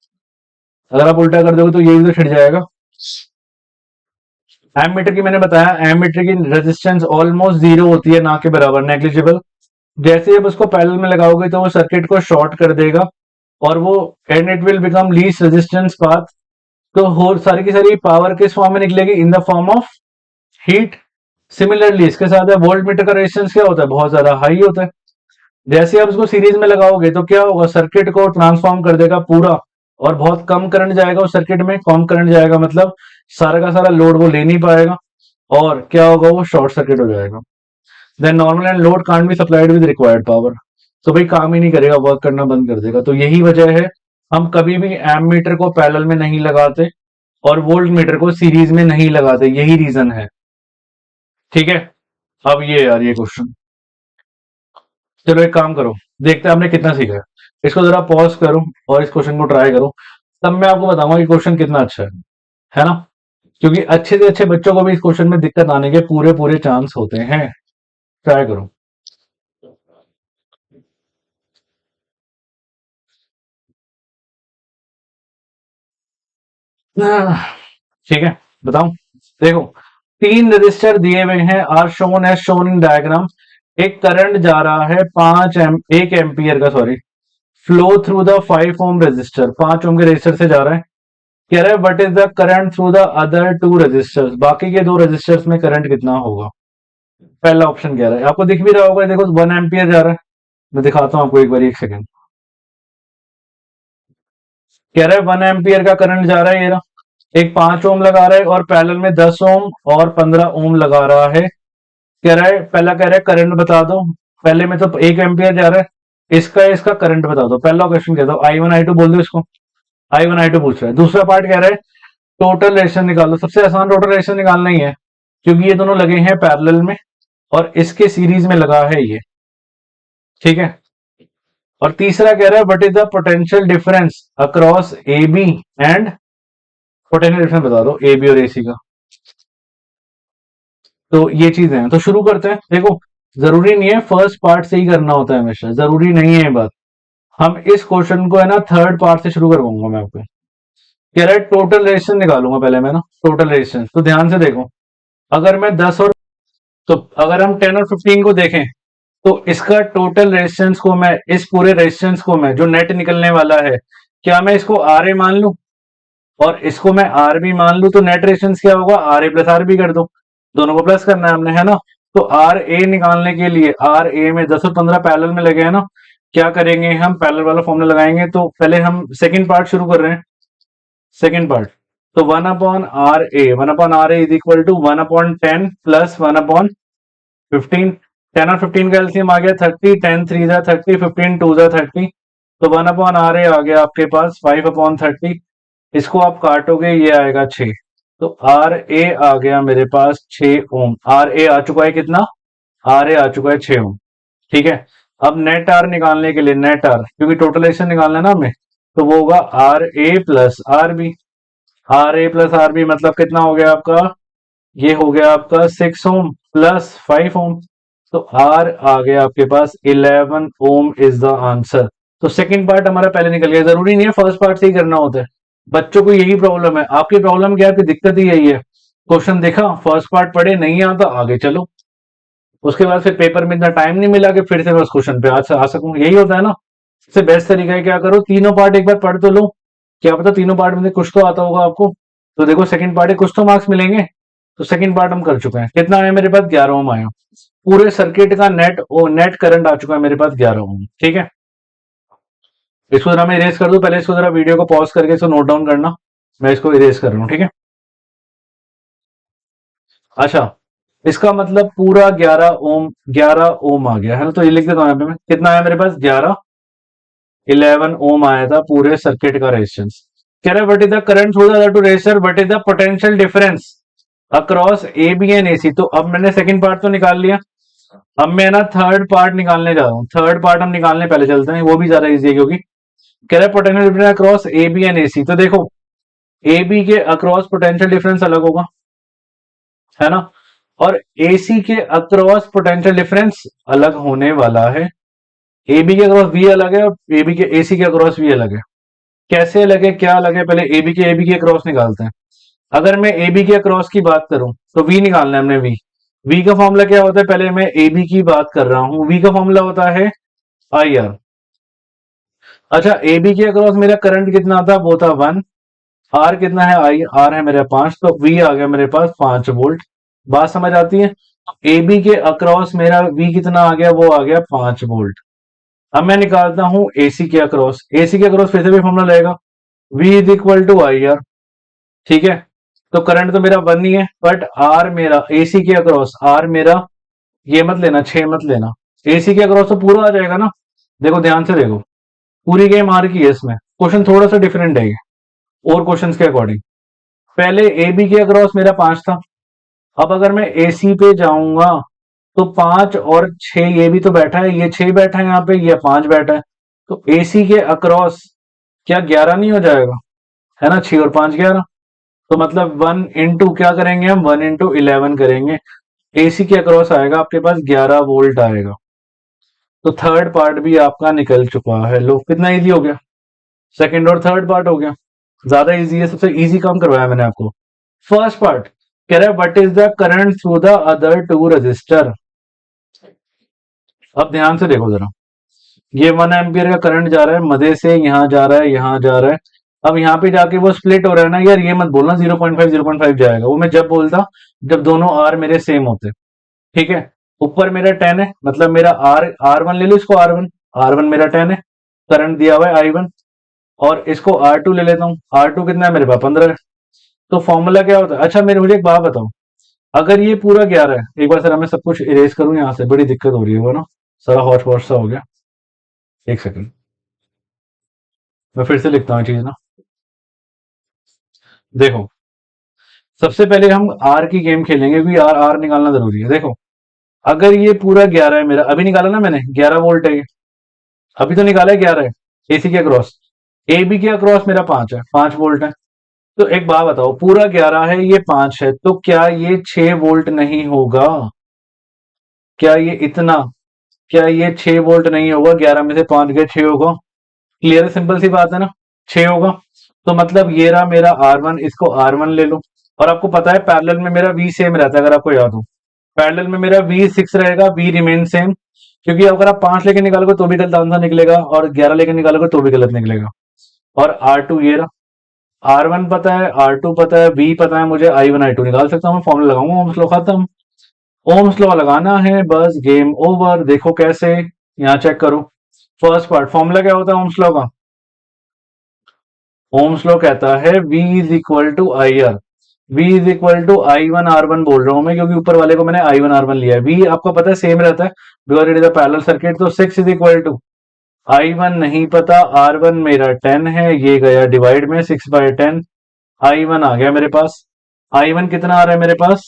अगर आप उल्टा कर दोगे तो ये भी तो छिड़ जाएगा। एमीटर की मैंने बताया, एमीटर की रेजिस्टेंस ऑलमोस्ट जीरो होती है, ना के बराबर, नेग्लिजिबल। जैसे अब उसको पैरेलल में लगाओगे तो वो सर्किट को शॉर्ट कर देगा और वो and it will become least resistance path. तो हो सारी की सारी पावर किस फॉर्म में निकलेगी, in the form of heat. Similarly इसके साथ है, वोल्ट मीटर का रेजिस्टेंस क्या होता है, बहुत ज्यादा हाई होता है। जैसे आप उसको सीरीज में लगाओगे तो क्या होगा, सर्किट को ट्रांसफॉर्म कर देगा पूरा, और बहुत कम करंट जाएगा उस सर्किट में। कम करंट जाएगा मतलब सारा का सारा लोड वो ले नहीं पाएगा, और क्या होगा, वो शॉर्ट सर्किट हो जाएगा। Then normal end load can't be supplied with required power, तो भाई काम ही नहीं करेगा, वर्क करना बंद कर देगा। तो यही वजह है हम कभी भी एम मीटर को पैरेलल में नहीं लगाते और वोल्ट मीटर को सीरीज में नहीं लगाते, यही रीजन है, ठीक है। अब ये यार ये क्वेश्चन, चलो एक काम करो, देखते हैं आपने कितना सीखा है। इसको जरा पॉज करो और इस क्वेश्चन को ट्राई करो, तब मैं आपको बताऊंगा कि क्वेश्चन कितना अच्छा है ना। क्योंकि अच्छे से अच्छे बच्चों को भी इस क्वेश्चन में दिक्कत आने के पूरे पूरे चांस होते हैं। ट्राई करो। ठीक है, बताऊं, देखो, तीन रजिस्टर दिए हुए हैं, are shown as shown in diagram. एक करंट जा रहा है 1 एम्पियर का, sorry, flow through the 5 ohm resistor, 5 ohm के रजिस्टर से जा रहा है। कह रहा है what is the current through the other 2 resistors, बाकी के 2 रजिस्टर्स में करंट कितना होगा। पहला ऑप्शन कह रहा है, आपको दिख भी रहा होगा, देखो 1 एम्पियर जा रहा है। मैं दिखाता हूं आपको एक बार, 1 सेकेंड। कह रहा है 1 एम्पियर का करंट जा रहा है, ये रहा। एक 5 ओम लगा रहा है और पैरेलल में 10 ओम और 15 ओम लगा रहा है। कह रहा है, पहला कह रहा है करंट बता दो, पहले में तो 1 एम्पियर जा रहा है, इसका करंट बता दो। पहला क्वेश्चन कहता हूँ I1 I2 बोल दो इसको, I1 I2 पूछ रहा है। दूसरा पार्ट कह रहा है टोटल रेजिस्टेंस निकालो। सबसे आसान टोटल रेजिस्टेंस निकालना ही है, क्योंकि ये दोनों लगे हैं पैरेलल में और इसके सीरीज में लगा है ये, ठीक है। और तीसरा कह रहा है what is the potential difference across A B and, potential difference बता दो ए बी और AC का। तो ये चीजें हैं, तो शुरू करते हैं। देखो, जरूरी नहीं है फर्स्ट पार्ट से ही करना होता है, हमेशा जरूरी नहीं है ये बात। हम इस क्वेश्चन को है ना थर्ड पार्ट से शुरू करवाऊंगा मैं आपको। कह रहा है टोटल रेजिस्टेंस निकालूंगा पहले मैं ना, टोटल रेजिस्टेंस। तो ध्यान से देखो, अगर मैं 10 और, तो अगर हम 10 और 15 को देखें तो इसका टोटल रेजिस्टेंस को मैं, इस पूरे रेजिस्टेंस को मैं, जो नेट निकलने वाला है, क्या मैं इसको आर ए मान लूं और इसको मैं आर बी मान लूं, तो नेट रेजिस्टेंस क्या होगा, R A plus R B कर दो, दोनों को प्लस करना है हमने, है ना। तो आर ए निकालने के लिए आर ए में 10 और 15 पैरेलल में लगे हैं ना, क्या करेंगे हम, पैरेलल वाला फॉर्मूला लगाएंगे। तो पहले हम सेकंड पार्ट शुरू कर रहे हैं, सेकंड पार्ट। तो 1/r a is equal to 1/10 plus 1/15। 10 और 15 का एलसीएम आ गया 30, 10 3 जा 30, 15 2 जा 30। तो 1/r a आ गया आपके पास 5/30। इसको आप काटोगे, ये आएगा 6। तो आर ए आ गया मेरे पास 6 ओम। आर ए आ चुका है कितना, आर ए आ चुका है 6 ओम। ठीक है। अब नेट आर निकालने के लिए, नेट आर क्योंकि टोटल रेजिस्टेंस निकालना है ना हमें, तो वो होगा R A plus R B. R A plus R B मतलब कितना हो गया आपका, ये हो गया आपका 6 ओम प्लस 5 ओम। तो आर आ गया आपके पास 11 ओम इज द आंसर। तो सेकंड पार्ट हमारा पहले निकल गया। जरूरी नहीं है फर्स्ट पार्ट से ही करना होता है, बच्चों को यही प्रॉब्लम है। आपकी प्रॉब्लम क्या है, आपकी दिक्कत ही यही है, क्वेश्चन देखा, फर्स्ट पार्ट पढ़े, नहीं आता, आगे चलो, उसके बाद फिर पेपर में इतना टाइम नहीं मिला कि फिर से मैं उस क्वेश्चन पे आ सकूं। यही होता है ना। सबसे बेस्ट तरीका है क्या करो, तीनों पार्ट एक बार पढ़ तो लो, क्या पता तीनों पार्ट में से कुछ तो आता होगा आपको। तो देखो सेकंड पार्ट है, कुछ तो मार्क्स मिलेंगे। तो सेकंड पार्ट हम कर चुके हैं। कितना आया मेरे पास, 11 ओम आया। पूरे सर्किट का नेट करंट आ चुका है मेरे पास 11 ओम। ठीक है। इसको जरा मैं इरेज कर दूं, पहले इसको जरा वीडियो को पॉज करके इसको नोट डाउन करना, मैं इसको इरेज कर रहा हूं। ठीक है। अच्छा, इसका मतलब पूरा 11 ओम आ गया है ना। तो ये लिख देता हूं यहाँ पे मैं, कितना आया मेरे पास, 11 ओम आया था पूरे सर्किट का रेजिस्टेंस। कह रहे what is the current through the other two resistor, what is the potential difference across A B and AC. तो अब मैंने सेकंड पार्ट तो निकाल लिया, अब मैं ना थर्ड पार्ट निकालने जा रहा हूँ। थर्ड पार्ट हम निकालने पहले चलते हैं, वो भी ज्यादा इजी है, क्योंकि कह रहे potential difference across A B and AC. तो देखो ए बी के अक्रॉस पोटेंशियल डिफरेंस अलग होगा, है ना, और एसी के अक्रॉस पोटेंशियल डिफरेंस अलग होने वाला है। ए बी के अक्रॉस वी अलग है और ए बी के एसी के अक्रॉस वी अलग है। कैसे अलग है, क्या अलग है, पहले ए बी के अक्रॉस निकालते हैं। अगर मैं ए बी के अक्रॉस की बात करूं तो वी निकालना है हमने, वी का फॉर्मूला क्या होता है, पहले मैं ए बी की बात कर रहा हूं, वी का फॉर्मूला होता है आई आर। अच्छा, ए बी के अक्रॉस मेरा करंट कितना था, वो था 1। आर कितना है, आई आर है मेरा 5, तो वी आ गया मेरे पास 5 वोल्ट। बात समझ आती है। ए बी के अक्रॉस मेरा वी कितना आ गया, वो आ गया 5 वोल्ट। अब मैं निकालता हूं एसी के अक्रॉस, एसी के अक्रॉस फिर से भी फॉर्मूला रहेगा, V is equal to I R. ठीक है। तो करंट तो मेरा 1 ही है, बट आर मेरा एसी के अक्रॉस, आर मेरा, ये मत लेना 6 मत लेना, एसी के अक्रॉस तो पूरा आ जाएगा ना। देखो ध्यान से देखो, पूरी गेम आर की है, इसमें क्वेश्चन थोड़ा सा डिफरेंट है ये और क्वेश्चंस के अकॉर्डिंग। पहले ए बी के अक्रॉस मेरा 5 था, अब अगर मैं एसी पे जाऊंगा तो 5 और 6, ये भी तो बैठा है, ये 6 बैठा है यहाँ पे, ये 5 बैठा है। तो एसी के अक्रॉस क्या 11 नहीं हो जाएगा, है ना, 6 और 5 11। तो मतलब 1 इंटू क्या करेंगे हम, 1 इंटू 11 करेंगे, एसी के अक्रॉस आएगा आपके पास 11 वोल्ट आएगा। तो थर्ड पार्ट भी आपका निकल चुका है। लो कितना इजी हो गया, सेकंड और थर्ड पार्ट हो गया। ज्यादा इजी है, सबसे इजी काम करवाया मैंने आपको। फर्स्ट पार्ट कह रहा है what is the current through the other two resistor. अब ध्यान से देखो जरा, ये 1 एम्पियर का करंट जा रहा है, मध्य से यहाँ जा रहा है, यहाँ जा रहा है। अब यहाँ पे जाके वो स्प्लिट हो रहा है ना यार, ये मत बोलना 0.5 जाएगा, वो मैं जब बोलता जब दोनों आर मेरे सेम होते। ठीक है। ऊपर मेरा 10 है, मतलब मेरा आर वन ले लो, इसको आर वन मेरा 10 है, करंट दिया हुआ है I1। और इसको R2 ले लेता हूँ, R2 कितना है मेरे पास 15 है। तो फॉर्मूला क्या होता है, अच्छा मेरे मुझे एक बात बताओ, अगर ये पूरा 11 है, एक बार सर मैं सब कुछ इरेज करूं, यहाँ से बड़ी दिक्कत हो रही है वो ना, सारा हॉट वॉट सा हो गया। एक सेकंड, मैं फिर से लिखता हूँ चीज ना। देखो सबसे पहले हम आर की गेम खेलेंगे, क्योंकि आर आर निकालना जरूरी है। देखो अगर ये पूरा 11 है मेरा, अभी निकाला ना मैंने, 11 वोल्ट है ये, अभी तो निकाला है 11 है एसी के अक्रॉस। ए बी के अक्रॉस मेरा 5 है, 5 वोल्ट है। तो एक बात बताओ, पूरा 11 है, ये 5 है, तो क्या ये 6 वोल्ट नहीं होगा, क्या ये इतना, क्या ये 6 वोल्ट नहीं होगा, 11 में से 5 गए 6 होगा। क्लियर, सिंपल सी बात है ना, 6 होगा। तो मतलब ये रहा मेरा R1, इसको R1 ले लो। और आपको पता है पैरेलल में मेरा V सेम रहता है, अगर आपको याद हो, पैरेलल में मेरा V 6 रहेगा, V रिमेन सेम। क्योंकि अगर आप 5 लेके निकालोगे तो भी गलत आंसर निकलेगा और 11 लेके निकालोगे तो भी गलत निकलेगा। और R2 ये रहा, R1 पता है, R2 पता है, V पता है मुझे, I1 I2 निकाल सकता हूँ, मैं फॉर्मूला लगाऊंगा, ओम्स लॉ खत्म। ओम्स लॉ लगाना है, बस गेम ओवर। देखो कैसे, यहाँ चेक करो। फर्स्ट पार्ट, फॉर्मूला क्या होता है ओम्स लॉ का? ओम्स लॉ कहता है V is equal to I R. V is equal to I1 R1 बोल रहा हूं मैं, क्योंकि ऊपर वाले को मैंने I1 R1 लिया है। V आपको पता है सेम रहता है because it is a parallel circuit. तो 6 इज इक्वल टू I1 नहीं पता, R1 मेरा 10 है, ये गया डिवाइड में 6/10। I1 आ गया मेरे पास। I1 कितना आ रहा है मेरे पास?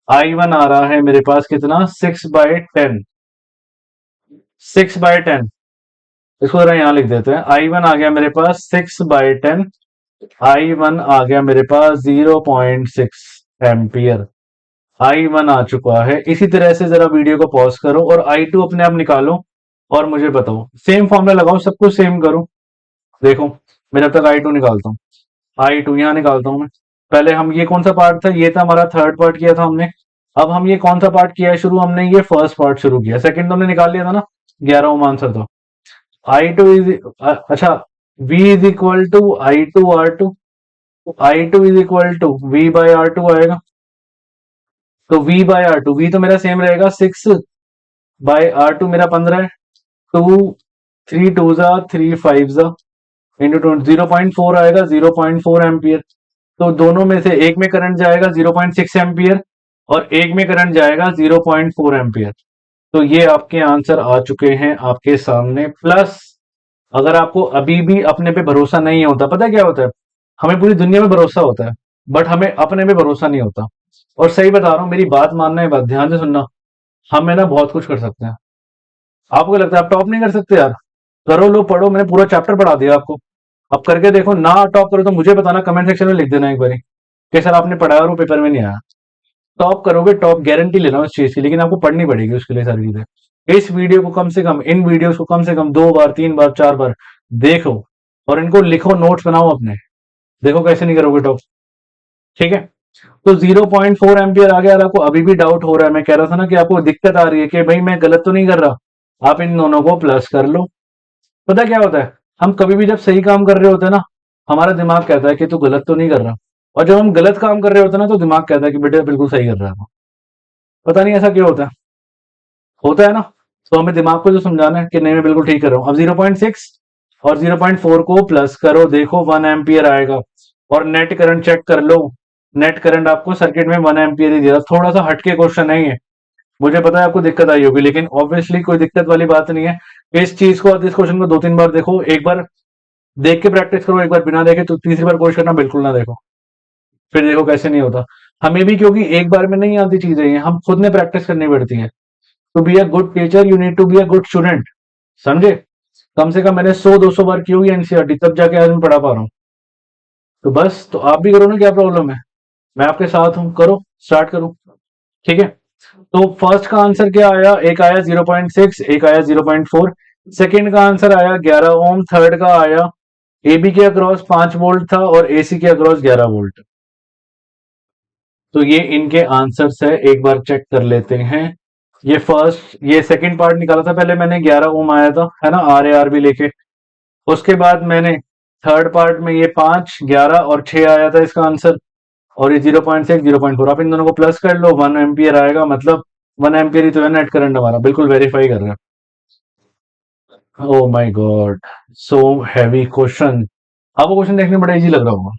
I1 आ रहा है मेरे पास कितना? 6/10। 6/10, इसको जरा यहां लिख देते हैं। I1 आ गया मेरे पास 6/10। I1 आ गया मेरे पास 0.6 एम्पियर। I1 आ चुका है। इसी तरह से जरा वीडियो को पॉज करो और I2 अपने आप निकालो और मुझे बताओ। सेम फॉर्मूला लगाओ, सब कुछ सेम करो। देखो, मैं जब तक I2 निकालता हूँ, I2 यहाँ निकालता हूँ मैं। पहले हम, ये कौन सा पार्ट था? ये था हमारा थर्ड पार्ट किया था हमने। अब हम ये कौन सा पार्ट किया है शुरू? हमने ये फर्स्ट पार्ट शुरू किया। सेकंड तो हमने निकाल लिया था ना, 11 ओम आंसर था। I2 इज, अच्छा, V is equal to I2 R2। I2 is equal to V/R2 आएगा। तो V/R2, V तो मेरा सेम रहेगा, 6/R2 मेरा 15 है। 2 3 2 जा 3 5 जा इंटू 0.4 आएगा, 0.4 एम्पियर। तो दोनों में से एक में करंट जाएगा 0.6 एम्पियर और एक में करंट जाएगा 0.4 एम्पियर। तो ये आपके आंसर आ चुके हैं आपके सामने। प्लस अगर आपको अभी भी अपने पे भरोसा नहीं होता, पता है क्या होता है? हमें पूरी दुनिया में भरोसा होता है बट हमें अपने पे भरोसा नहीं होता। और सही बता रहा हूं, मेरी बात मानना है, बात ध्यान से सुनना। हम है ना बहुत कुछ कर सकते हैं। आपको क्या लगता है आप टॉप नहीं कर सकते? यार करो, लो, पढ़ो, मैंने पूरा चैप्टर पढ़ा दिया आपको। अब करके देखो, ना टॉप करो तो मुझे बताना, कमेंट सेक्शन में लिख देना एक बारी कि सर आपने पढ़ाया और वो पेपर में नहीं आया। टॉप करोगे, टॉप गारंटी ले रहा हूं इस चीज की, लेकिन आपको पढ़नी पड़ेगी उसके लिए सारी चीजें। इस वीडियो को कम से कम, इन वीडियोस को कम से कम 2 बार 3 बार 4 बार देखो और इनको लिखो, नोट्स बनाओ अपने। देखो कैसे नहीं करोगे टॉप। ठीक है, तो 0.4 एम्पियर आ गया। और आपको अभी भी डाउट हो रहा है, मैं कह रहा था ना कि आपको दिक्कत आ रही है कि भाई मैं गलत तो नहीं कर रहा, आप इन दोनों को प्लस कर लो। पता क्या होता है, हम कभी भी जब सही काम कर रहे होते हैं ना, हमारा दिमाग कहता है कि तू गलत तो नहीं कर रहा। और जब हम गलत काम कर रहे होते हैं ना, तो दिमाग कहता है कि बेटे बिल्कुल सही कर रहा है। पता नहीं ऐसा क्यों होता है ना। तो हमें दिमाग को जो समझाना है कि नहीं मैं बिल्कुल ठीक कर रहा हूं। अब 0.6 और 0.4 को प्लस करो, देखो 1 एम्पियर आएगा। और नेट करंट चेक कर लो, नेट करंट आपको सर्किट में 1 एम्पियर ही दे रहा। थोड़ा सा हटके क्वेश्चन है ये, मुझे पता है आपको दिक्कत आई होगी, लेकिन ऑब्वियसली कोई दिक्कत वाली बात नहीं है। इस चीज को, इस क्वेश्चन को 2-3 बार देखो। एक बार देख के प्रैक्टिस करो, एक बार बिना देखे, तो तीसरी बार कोशिश करना बिल्कुल ना देखो, फिर देखो कैसे नहीं होता। हमें भी, क्योंकि एक बार में नहीं आती चीजें, ये हम खुद ने प्रैक्टिस करनी पड़ती है। To be a good teacher you need to be a good student, समझे? कम से कम मैंने 100-200 बार की होगी एनसीईआरटी, तब जाके आज मैं पढ़ा पा रहा हूँ। तो बस, तो आप भी करो ना, क्या प्रॉब्लम है? मैं आपके साथ हूं, करो, स्टार्ट करो। ठीक है, तो फर्स्ट का आंसर क्या आया? एक आया 0.6, एक आया 0.4। सेकंड का आंसर आया 11 ओम। थर्ड का आया एबी के अक्रॉस 5 वोल्ट था और एसी के अक्रॉस 11 वोल्ट। तो ये इनके आंसर्स है, एक बार चेक कर लेते हैं। ये सेकंड पार्ट निकाला था पहले मैंने, 11 ओम आया था, है ना, आर ए आर भी लेके। उसके बाद मैंने थर्ड पार्ट में ये 5, 11 और 6 आया था इसका आंसर। और ये 0.6, 0.4, आप इन दोनों को प्लस कर लो, 1 एम्पियर आएगा। मतलब 1 एम्पियर ही तो है नेट करंट हमारा, बिल्कुल वेरीफाई कर रहा है। Oh my God, so heavy question. आपको क्वेश्चन देखने में बड़ा इजी लग रहा होगा।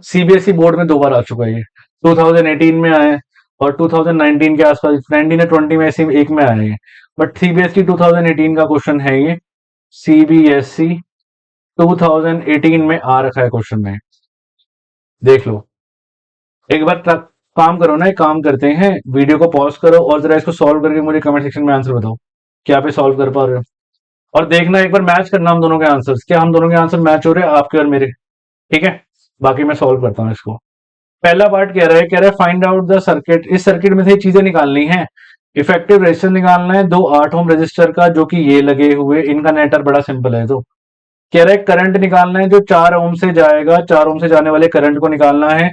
सीबीएसई बोर्ड में 2 बार आ चुका है ये। 2018 में आया है और 2019 के आसपास, 19 या 20 में ऐसे एक में आया है। बट सीबीएसई 2018 का क्वेश्चन है ये। सीबीएसई 2018 में आ रखा है क्वेश्चन में, देख लो। एक बार काम करो ना, एक काम करते हैं, वीडियो को पॉज करो और जरा इसको सॉल्व करके मुझे कमेंट सेक्शन में आंसर बताओ, क्या आप सॉल्व कर पा रहे हो? और देखना, एक बार मैच करना हम दोनों के आंसर्स, क्या हम दोनों के आंसर मैच हो रहे हैं आपके और मेरे? ठीक है, बाकी मैं सॉल्व करता हूँ इसको। पहला पार्ट कह रहा है फाइंड आउट द सर्किट। इस सर्किट में से चीजें निकालनी है। इफेक्टिव रेजिस्टेंस निकालना है 2 8 ओम रेजिस्टर का, जो कि ये लगे हुए, इनका नेटर बड़ा सिंपल है। तो कह रहा है करंट निकालना है जो 4 ओम से जाएगा, 4 ओम से जाने वाले करंट को निकालना है।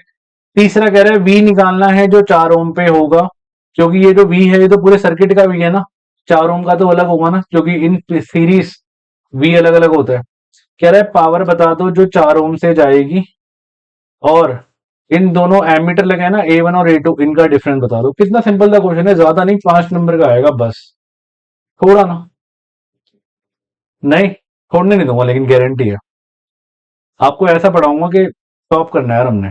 तीसरा कह रहा है वी निकालना है जो 4 ओम पे होगा, क्योंकि ये जो वी है ये तो पूरे सर्किट का वी है ना। 4 ओम का तो अलग होगा ना, क्योंकि इन सीरीज वी अलग अलग होता है। कह रहा है पावर बता दो जो 4 ओम से जाएगी, और इन दोनों एमीटर लगे हैं ना A1 और A2, इनका डिफरेंस बता दो। कितना सिंपल सा क्वेश्चन है, ज्यादा नहीं, 5 नंबर का आएगा बस। थोड़ा ना, नहीं छोड़ने नहीं दूंगा, लेकिन गारंटी है आपको ऐसा पढ़ाऊंगा कि टॉप करना है यार हमने।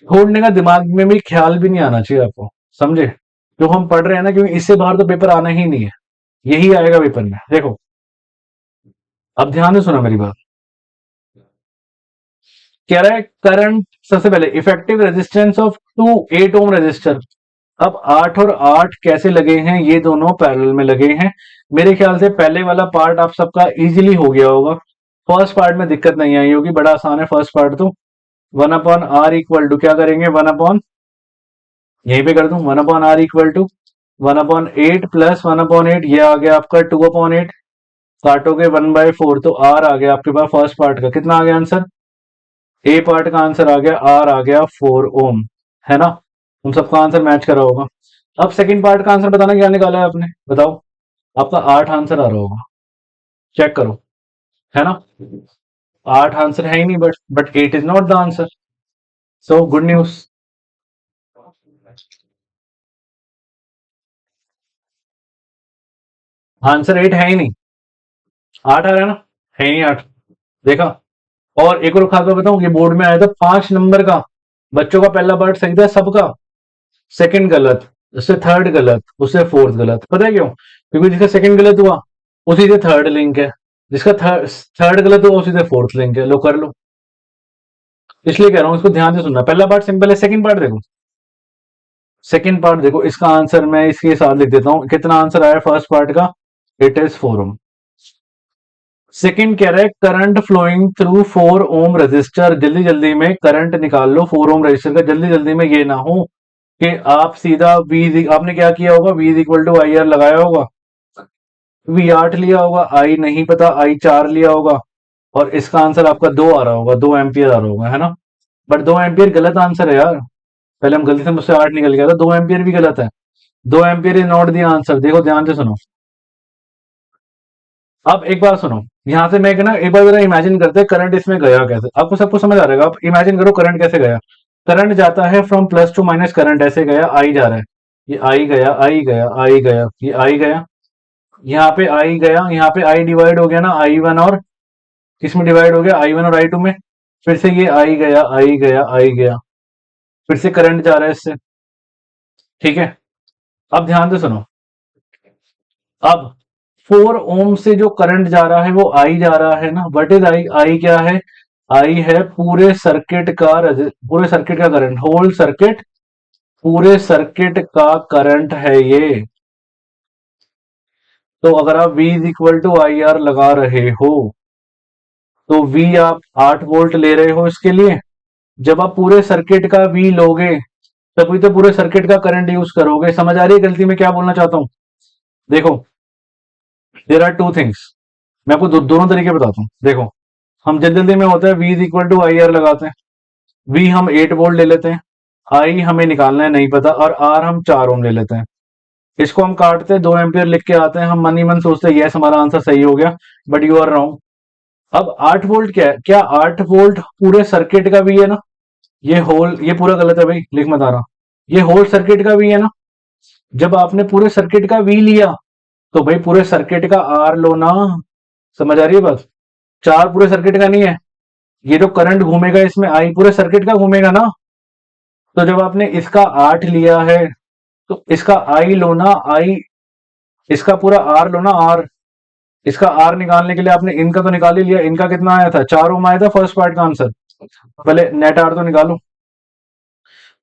छोड़ने का दिमाग में भी ख्याल भी नहीं आना चाहिए आपको, समझे? जो हम पढ़ रहे हैं ना, क्योंकि इससे बाहर तो पेपर आना ही नहीं है, यही आएगा पेपर में। देखो अब ध्यान से सुना मेरी बात। कह रहा है करंट, सबसे पहले effective resistance of two 8 ohm resistor. अब 8 और 8 कैसे लगे हैं, ये दोनों पैरेलल में लगे हैं। मेरे ख्याल से पहले वाला पार्ट आप सबका इजीली हो गया होगा, फर्स्ट पार्ट में दिक्कत नहीं आई होगी, बड़ा आसान है फर्स्ट पार्ट तो। 1/r इक्वल टू क्या करेंगे, 1 यहीं पे कर दूं, 1/r इक्वल टू 1/8 प्लस 1/8, ये आ गया आपका 2/8, काटोगे 1/4, तो आर आ गया आपके पास फर्स्ट पार्ट का। कितना आ गया आंसर? ए पार्ट का आंसर आ गया, आर आ गया 4 ओम, है ना? तुम सबका आंसर मैच करा होगा। अब सेकंड पार्ट का आंसर बताना, क्या निकाला है आपने, बताओ? आपका 8 आंसर आ रहा होगा, चेक करो, है ना? 8 आंसर है ही नहीं, but 8 is not the answer, so good news. Answer 8 है ही नहीं, 8 आ रहा है ना, है ही नहीं 8, देखा? और एक और खाकर बताऊं, ये बोर्ड में आया था 5 नंबर का, बच्चों का पहला पार्ट सही था सबका, सेकंड गलत, उससे थर्ड गलत, उससे फोर्थ गलत। पता है क्यों? क्योंकि जिसका सेकंड गलत हुआ उसी से थर्ड लिंक है, जिसका थर्ड गलत हुआ उसी से फोर्थ लिंक है। लो कर लो, इसलिए कह रहा हूं इसको ध्यान से सुनना। पहला पार्ट सिंपल है, सेकंड पार्ट देखो, सेकंड पार्ट देखो, इसका आंसर मैं इसके साथ लिख देता हूं। कितना आंसर आया फर्स्ट पार्ट का? It is 4 ohm. सेकंड कह रहा है current flowing through 4 ohm resistor. जल्दी जल्दी में करंट निकाल लो 4 ओम रजिस्टर का, जल्दी जल्दी में, ये ना हो कि आप सीधा वी, आपने क्या किया होगा, V is equal to I R लगाया होगा, वी 8 लिया होगा, आई नहीं पता, आई 4 लिया होगा, और इसका आंसर आपका 2 आ रहा होगा, 2 एम्पियर आ रहा होगा, है ना? बट 2 एम्पियर गलत आंसर है यार, पहले हम गलती से मुझसे 8 निकल गया था, 2 एम्पियर भी गलत है। 2 ampere is not the answer. देखो ध्यान से सुनो, अब एक बार सुनो, यहां से मैं ना एक बार जरा इमेजिन करते हैं करंट इसमें गया कैसे, आपको सबको समझ आ रहेगा। आप इमेजिन करो करंट कैसे गया। करंट जाता है from plus two minus, current ऐसे गया, आई जा रहा है, ये आई गया, आई गया, आई गया, ये आई गया, यहाँ पे आई गया, यहाँ पे आई डिवाइड हो गया ना, I1 और किसमें डिवाइड हो गया, I1 और I2 में। फिर से ये आई गया, आई गया, आई गया, फिर से करंट जा रहा है इससे, ठीक है? अब ध्यान से सुनो, अब 4 ओम से जो करंट जा रहा है वो आई जा रहा है ना। What is I? आई क्या है? आई है पूरे सर्किट का पूरे सर्किट का करंट, होल सर्किट, पूरे सर्किट का करंट है ये। तो अगर आप V is equal to I R लगा रहे हो, तो V आप 8 वोल्ट ले रहे हो इसके लिए। जब आप पूरे सर्किट का V लोगे, तभी तो पूरे सर्किट का करंट यूज करोगे। समझ आ रही है गलती में क्या बोलना चाहता हूं? देखो, देर आर टू थिंग्स, मैं आपको दोनों तरीके बताता हूँ। देखो, हम जल्दी जल्दी में होता है V is equal to I R लगाते हैं, V हम 8 वोल्ट ले लेते हैं, I हमें निकालना है नहीं पता, और R हम 4 ओम ले लेते हैं। इसको हम काटते हैं, 2 एम्पियर लिख के आते हैं, हम मन ही मन सोचते हैं यस हमारा आंसर सही हो गया, बट यू आर रॉन्ग। अब 8 वोल्ट क्या है? क्या 8 वोल्ट पूरे सर्किट का भी है ना? ये होल, ये पूरा गलत है भाई, लिख मत आ रहा, ये होल सर्किट का भी है ना। जब आपने पूरे सर्किट का V लिया, तो भाई पूरे सर्किट का R लो ना। समझ आ रही है बात? 4 पूरे सर्किट का नहीं है, ये जो करंट घूमेगा इसमें I पूरे सर्किट का घूमेगा ना। तो जब आपने इसका 8 लिया है, तो इसका I लो ना, I, इसका पूरा R लो ना, R। इसका R निकालने के लिए आपने इनका तो निकाल ही लिया, इनका कितना आया था, 4 ओम आया था फर्स्ट पार्ट का आंसर। पहले नेट आर तो निकालो।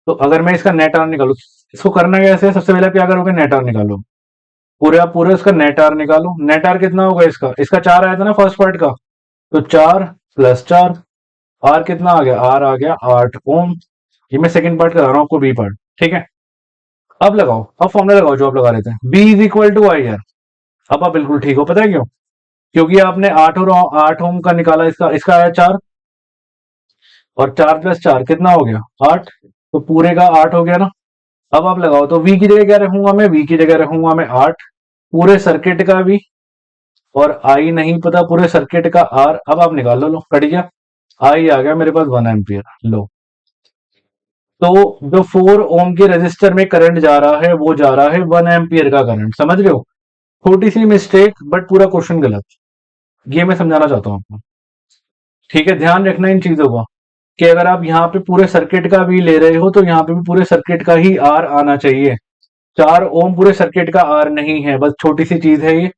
तो अगर मैं इसका नेट आर निकालू, इसको करना कैसे है, सबसे पहले क्या करोगे, नेट आर निकालो, पूरे आप पूरे उसका नेट आर निकालो। नेट आर कितना होगा इसका, इसका 4 आया था ना फर्स्ट पार्ट का, तो 4 प्लस 4, आर कितना आ गया, आर आ गया 8 ओम। ये मैं सेकंड पार्ट करा रहा हूं आपको, बी पार्ट, ठीक है? अब लगाओ, अब फॉर्मूला लगाओ जो आप लगा रहे थे, V is equal to I R. अब आप बिल्कुल ठीक हो, पता है क्यों? क्योंकि आपने 8 ओम का निकाला, इसका इसका आया 4, और 4 प्लस 4 कितना हो गया, 8, तो पूरे का 8 हो गया ना। अब आप लगाओ, तो V की जगह क्या रखूंगा मैं, V की जगह रखूंगा मैं 8, पूरे सर्किट का भी, और आई नहीं पता पूरे सर्किट का आर। अब आप निकाल लो, कट गया, आई आ गया मेरे पास 1 एम्पियर। लो, तो जो 4 ओम के रेजिस्टर में करंट जा रहा है वो जा रहा है 1 एम्पियर का करंट। समझ रहे हो? छोटी सी मिस्टेक बट पूरा क्वेश्चन गलत। ये मैं समझाना चाहता हूँ आपको। ठीक है, ध्यान रखना इन चीजों का कि अगर आप यहाँ पे पूरे सर्किट का भी ले रहे हो तो यहाँ पे भी पूरे सर्किट का ही आर आना चाहिए। 4 ओम पूरे सर्किट का आर नहीं है, बस छोटी सी चीज है ये,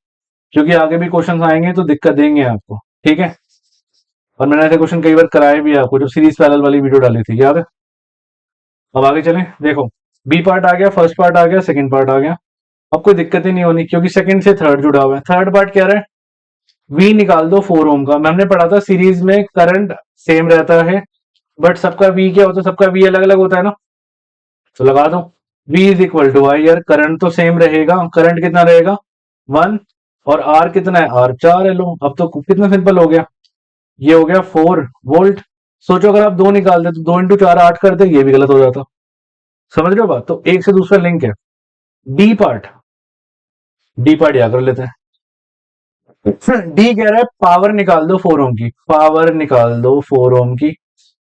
क्योंकि आगे भी क्वेश्चन आएंगे तो दिक्कत देंगे आपको। ठीक है, और मैंने ऐसे क्वेश्चन कई बार कराए भी आपको, जब सीरीज पैरेलल वाली वीडियो डाली थी, याद है? अब आगे चलें। देखो, बी पार्ट आ गया, फर्स्ट पार्ट आ गया, सेकंड पार्ट आ गया। अब कोई दिक्कत ही नहीं होनी, क्योंकि सेकंड से थर्ड जुड़ा हुआ है। थर्ड पार्ट क्या रहा है? वी निकाल दो 4 ओम का। हमने पढ़ा था सीरीज में करंट सेम रहता है, बट सबका वी क्या होता है? सबका वी अलग अलग होता है ना। तो लगा दो, V इज इक्वल टू आई। यार करंट तो सेम रहेगा, करंट कितना रहेगा? 1। और आर कितना है? आर 4 है। लो, अब तो कितना सिंपल हो गया, ये हो गया 4 वोल्ट। सोचो अगर आप 2 निकाल दे तो 2 × 4 8 कर दे, ये भी गलत हो जाता। समझ रहे हो बात? तो एक से दूसरा लिंक है। डी पार्ट, डी पार्ट याद कर लेते हैं। डी कह रहा है पावर निकाल दो 4 ओम की, पावर निकाल दो 4 ओम की।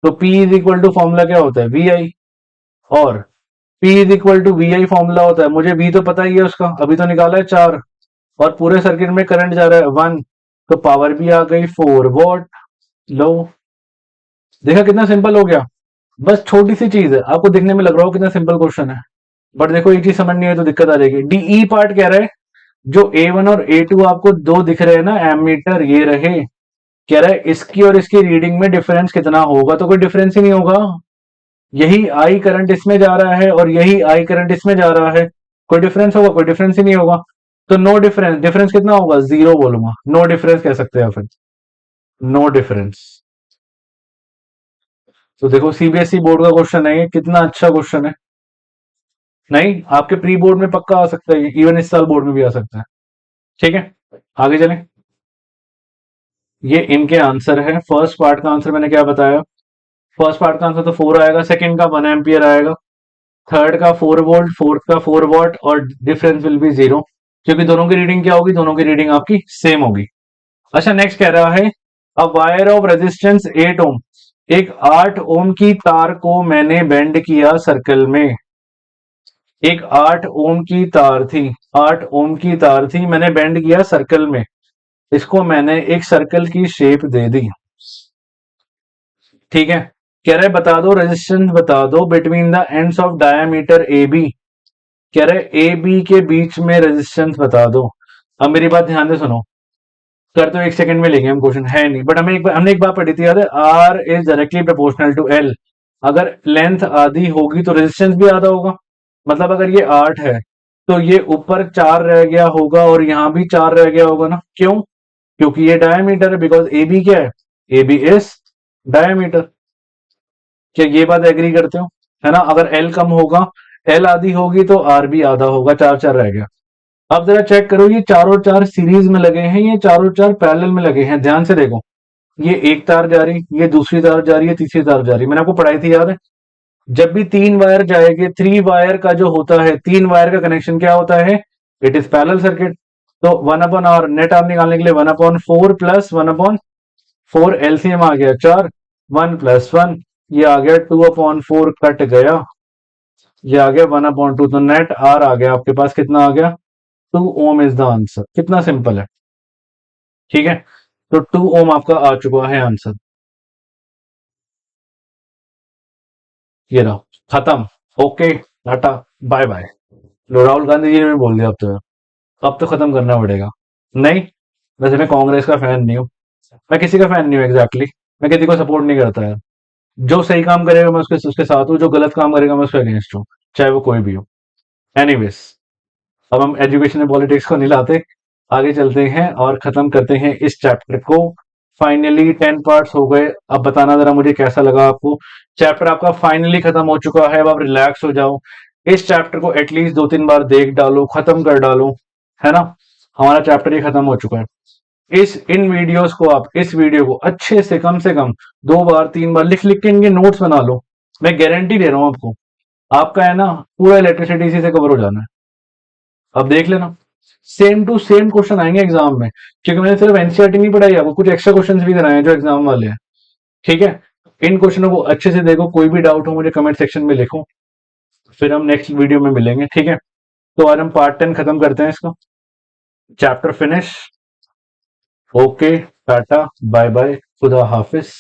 तो P is equal to formula क्या होता है? V I. और P is equal to V I formula होता है, मुझे V तो पता ही है उसका, अभी तो निकाला है 4। और पूरे सर्किट में करंट जा रहा है 1, तो पावर भी आ गई 4 वॉट। लो, देखा कितना सिंपल हो गया। बस छोटी सी चीज है, आपको देखने में लग रहा हो कितना सिंपल क्वेश्चन है, बट देखो एक चीज समझ नहीं है तो दिक्कत आ जाएगी। डीई पार्ट कह रहा है जो A1 और A2 आपको दो दिख रहे हैं ना एमीटर, ये रहे, कह रहा है इसकी और इसकी रीडिंग में डिफरेंस कितना होगा? तो कोई डिफरेंस ही नहीं होगा। यही आई करंट इसमें जा रहा है और यही आई करंट इसमें जा रहा है, कोई डिफरेंस होगा? कोई डिफरेंस ही नहीं होगा। तो नो डिफरेंस, डिफरेंस कितना होगा? 0 बोलूंगा। नो डिफरेंस कह सकते हैं फिर, नो डिफरेंस। तो देखो सीबीएसई बोर्ड का क्वेश्चन है ये, कितना अच्छा क्वेश्चन है। नहीं, आपके प्री बोर्ड में पक्का आ सकता है, इवन इस साल बोर्ड में भी आ सकता है। ठीक है, आगे चलें। ये इनके आंसर है। फर्स्ट पार्ट का आंसर मैंने क्या बताया? फर्स्ट पार्ट का आंसर तो 4 आएगा, सेकंड का 1 एम्पियर आएगा, थर्ड का 4 वोल्ट, फोर्थ का 4 वॉट, और डिफरेंस विल बी 0, क्योंकि दोनों की रीडिंग क्या होगी? दोनों की रीडिंग आपकी सेम होगी। अच्छा, नेक्स्ट कह रहा है अ वायर ऑफ रेजिस्टेंस 8 ओम, एक 8 ओम की तार को मैंने बेंड किया सर्कल में। एक 8 ओम की तार थी, 8 ओम की तार थी, मैंने बेंड किया सर्कल में, इसको मैंने एक सर्कल की शेप दे दी। ठीक है, कह रहे बता दो रेजिस्टेंस, बता दो between the ends of diameter A B. कह रहे ए बी के बीच में रेजिस्टेंस बता दो। अब मेरी बात ध्यान से सुनो, कर तो 1 सेकंड में लेंगे हम, क्वेश्चन है नहीं, बट हमने एक बात पढ़ी थी, याद है? R is directly proportional to L. अगर लेंथ आधी होगी तो रेजिस्टेंस भी आधा होगा। मतलब अगर ये 8 है तो ये ऊपर 4 रह गया होगा और यहाँ भी 4 रह गया होगा ना। क्यों? क्योंकि ये डायमीटर है, बिकॉज ए बी क्या है? A B is diameter. क्या ये बात एग्री करते हो? है ना? अगर एल कम होगा, एल आधी होगी तो आर भी आधा होगा, 4 4 रह गया। अब जरा चेक करो, ये चारों चार सीरीज में लगे हैं, ये चारों चार पैरेलल में लगे हैं। ध्यान से देखो, ये एक तार जा रही, ये दूसरी तार जा रही है, तीसरी तार जा रही। मैंने आपको पढ़ाई थी, याद है? जब भी 3 वायर जाएंगे, 3 वायर का जो होता है, 3 वायर का कनेक्शन क्या होता है? It is parallel circuit. तो 1/r, नेट आर निकालने के लिए 1/4 प्लस 1/4, एलसीएम आ गया 4, 1 + 1, ये आ गया 2/4, कट गया, ये आ गया 1/2। तो नेट आर आ गया आपके पास, कितना आ गया? 2 ओम इज द आंसर। कितना सिंपल है। ठीक है, तो 2 ओम आपका आ चुका है आंसर। ये रहा, खत्म। Okay, tata, bye bye. लो, राहुल गांधी जी ने भी बोल दिया अब तो खत्म करना पड़ेगा। नहीं, वैसे मैं कांग्रेस का फैन नहीं हूँ, मैं किसी का फैन नहीं हूँ एग्जैक्टली, मैं किसी को सपोर्ट नहीं करता है। जो सही काम करेगा मैं उसके उसके साथ हूँ, जो गलत काम करेगा मैं उसके अगेंस्ट हूँ, चाहे वो कोई भी हो। एनीवेज, अब हम एजुकेशन एंड पॉलिटिक्स को नहीं लाते, आगे चलते हैं और खत्म करते हैं इस चैप्टर को। फाइनली 10 पार्ट्स हो गए। अब बताना जरा मुझे कैसा लगा आपको। चैप्टर आपका फाइनली खत्म हो चुका है, अब आप रिलैक्स हो जाओ। इस चैप्टर को एटलीस्ट 2 3 बार देख डालो, खत्म कर डालो, है ना? हमारा चैप्टर ही खत्म हो चुका है। इन वीडियोस को आप, इस वीडियो को अच्छे से कम 2 बार 3 बार लिख लिख के इनके नोट्स बना लो। मैं गारंटी दे रहा हूं आपको, आपका है ना पूरा इलेक्ट्रिसिटी इसी से कवर हो जाना है। अब देख लेना। सेम टू सेम क्वेश्चन आएंगे एग्जाम में, क्योंकि मैंने सिर्फ एनसीईआरटी नहीं पढ़ाई, आपको कुछ एक्स्ट्रा क्वेश्चंस भी कराए हैं जो एग्जाम वाले हैं। ठीक है, इन क्वेश्चनों को अच्छे से देखो, कोई भी डाउट हो मुझे कमेंट सेक्शन में लिखो, फिर हम नेक्स्ट वीडियो में मिलेंगे। ठीक है, तो आज हम पार्ट 10 खत्म करते हैं इसको, chapter finish. Okay, tata, bye bye, खुदा हाफिज।